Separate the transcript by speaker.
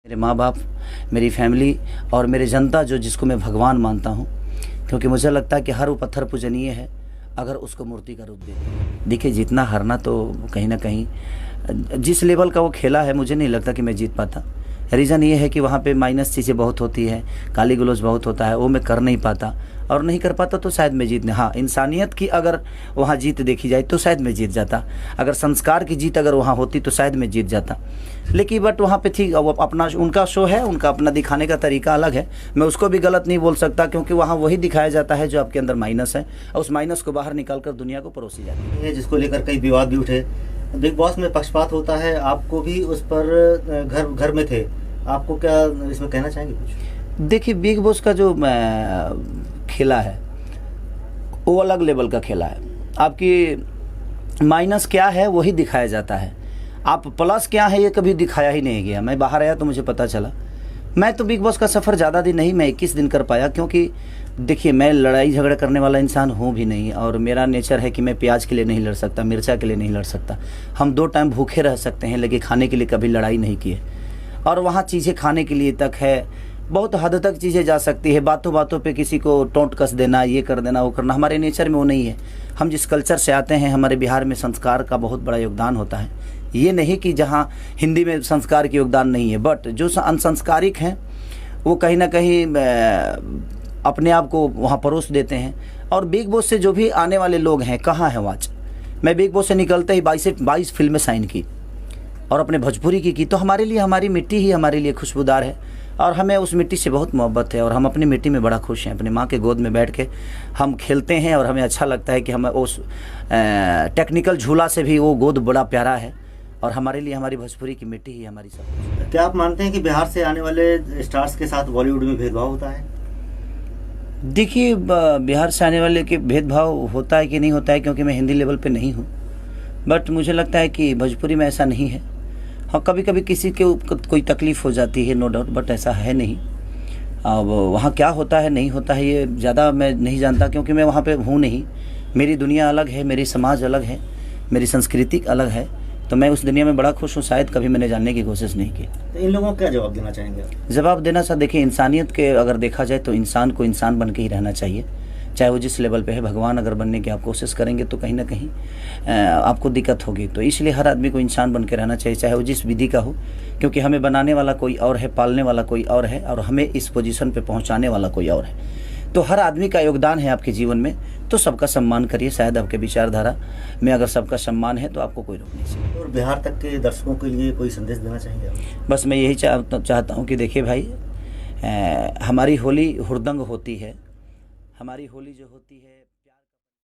Speaker 1: मेरे माँ बाप, मेरी फैमिली और मेरे जनता जो जिसको मैं भगवान मानता हूँ, क्योंकि मुझे लगता है कि हर वो पत्थर पूजनीय है अगर उसको मूर्ति का रूप दे। देखिए, जीतना हारना तो कहीं ना कहीं जिस लेवल का वो खेला है, मुझे नहीं लगता कि मैं जीत पाता। रीज़न ये है कि वहाँ पे माइनस चीज़ें बहुत होती है, गाली गलौज बहुत होता है, वो मैं कर नहीं पाता और नहीं कर पाता तो शायद मैं जीत नहीं। हाँ, इंसानियत की अगर वहाँ जीत देखी जाए तो शायद मैं जीत जाता। अगर संस्कार की जीत अगर वहाँ होती तो शायद मैं जीत जाता। लेकिन बट वहाँ पे थी, वो अपना उनका शो है, उनका अपना दिखाने का तरीका अलग है। मैं उसको भी गलत नहीं बोल सकता, क्योंकि वहाँ वही दिखाया जाता है जो आपके अंदर माइनस है, और उस माइनस को बाहर निकाल कर दुनिया को परोसी जाती है।
Speaker 2: जिसको लेकर कई विवाद भी उठे। बिग बॉस में पक्षपात होता है, आपको भी उस पर घर में थे, आपको क्या इसमें कहना चाहेंगे कुछ?
Speaker 1: देखिए, बिग बॉस का जो खेला है वो अलग लेवल का खेला है। आपकी माइनस क्या है वही दिखाया जाता है, आप प्लस क्या है ये कभी दिखाया ही नहीं गया। मैं बाहर आया तो मुझे पता चला। मैं तो बिग बॉस का सफ़र ज़्यादा दिन नहीं, मैं 21 दिन कर पाया, क्योंकि देखिए मैं लड़ाई झगड़ा करने वाला इंसान हूँ भी नहीं, और मेरा नेचर है कि मैं प्याज के लिए नहीं लड़ सकता, मिर्चा के लिए नहीं लड़ सकता। हम 2 टाइम भूखे रह सकते हैं, लेकिन खाने के लिए कभी लड़ाई नहीं किए। और वहाँ चीज़ें खाने के लिए तक है, बहुत हद तक चीज़ें जा सकती है। बातों बातों पे किसी को टोंट कस देना, ये कर देना, वो करना, हमारे नेचर में वो नहीं है। हम जिस कल्चर से आते हैं, हमारे बिहार में संस्कार का बहुत बड़ा योगदान होता है। ये नहीं कि जहाँ हिंदी में संस्कार की योगदान नहीं है, बट जो अनसंस्कारिक हैं वो कहीं ना कहीं अपने आप को वहाँ परोस देते हैं। और बिग बॉस से जो भी आने वाले लोग हैं, कहाँ है आज? मैं बिग बॉस से निकलते ही 22 फिल्में साइन की और अपने भोजपुरी की तो हमारे लिए हमारी मिट्टी ही हमारे लिए खुशबूदार है, और हमें उस मिट्टी से बहुत मोहब्बत है, और हम अपनी मिट्टी में बड़ा खुश हैं। अपने माँ के गोद में बैठ के हम खेलते हैं, और हमें अच्छा लगता है कि हमें उस टेक्निकल झूला से भी वो गोद बड़ा प्यारा है, और हमारे लिए हमारी भोजपुरी की मिट्टी ही हमारी सब कुछ।
Speaker 2: क्या आप मानते हैं कि बिहार से आने वाले स्टार्स के साथ बॉलीवुड में भेदभाव होता है?
Speaker 1: देखिए, बिहार से आने वाले के भेदभाव होता है कि नहीं होता है, क्योंकि मैं हिंदी लेवल पे नहीं हूँ, बट मुझे लगता है कि भोजपुरी में ऐसा नहीं है। हाँ, कभी कभी किसी के कोई तकलीफ़ हो जाती है, नो डाउट, बट ऐसा है नहीं। अब वहाँ क्या होता है नहीं होता है ये ज़्यादा मैं नहीं जानता, क्योंकि मैं वहाँ पे हूँ नहीं। मेरी दुनिया अलग है, मेरी समाज अलग है, मेरी संस्कृति अलग है, तो मैं उस दुनिया में बड़ा खुश हूँ। शायद कभी मैंने जानने की कोशिश नहीं की।
Speaker 2: तो इन लोगों को क्या जवाब देना चाहेंगे?
Speaker 1: जवाब देना सा, देखिए, इंसानियत के अगर देखा जाए तो इंसान को इंसान बन के ही रहना चाहिए, चाहे वो जिस लेवल पे है। भगवान अगर बनने की आप कोशिश करेंगे तो कहीं ना कहीं आपको दिक्कत होगी। तो इसलिए हर आदमी को इंसान बन के रहना चाहिए, चाहे वो जिस विधि का हो, क्योंकि हमें बनाने वाला कोई और है, पालने वाला कोई और है, और हमें इस पोजीशन पे पहुंचाने वाला कोई और है। तो हर आदमी का योगदान है आपके जीवन में, तो सबका सम्मान करिए। शायद आपके विचारधारा में अगर सबका सम्मान है तो आपको कोई रोक नहीं सकता।
Speaker 2: और बिहार तक के दर्शकों के लिए कोई संदेश देना चाहेंगे आप?
Speaker 1: बस मैं यही चाहता हूँ कि देखिए भाई, हमारी होली हुड़दंग होती है, हमारी होली जो होती है।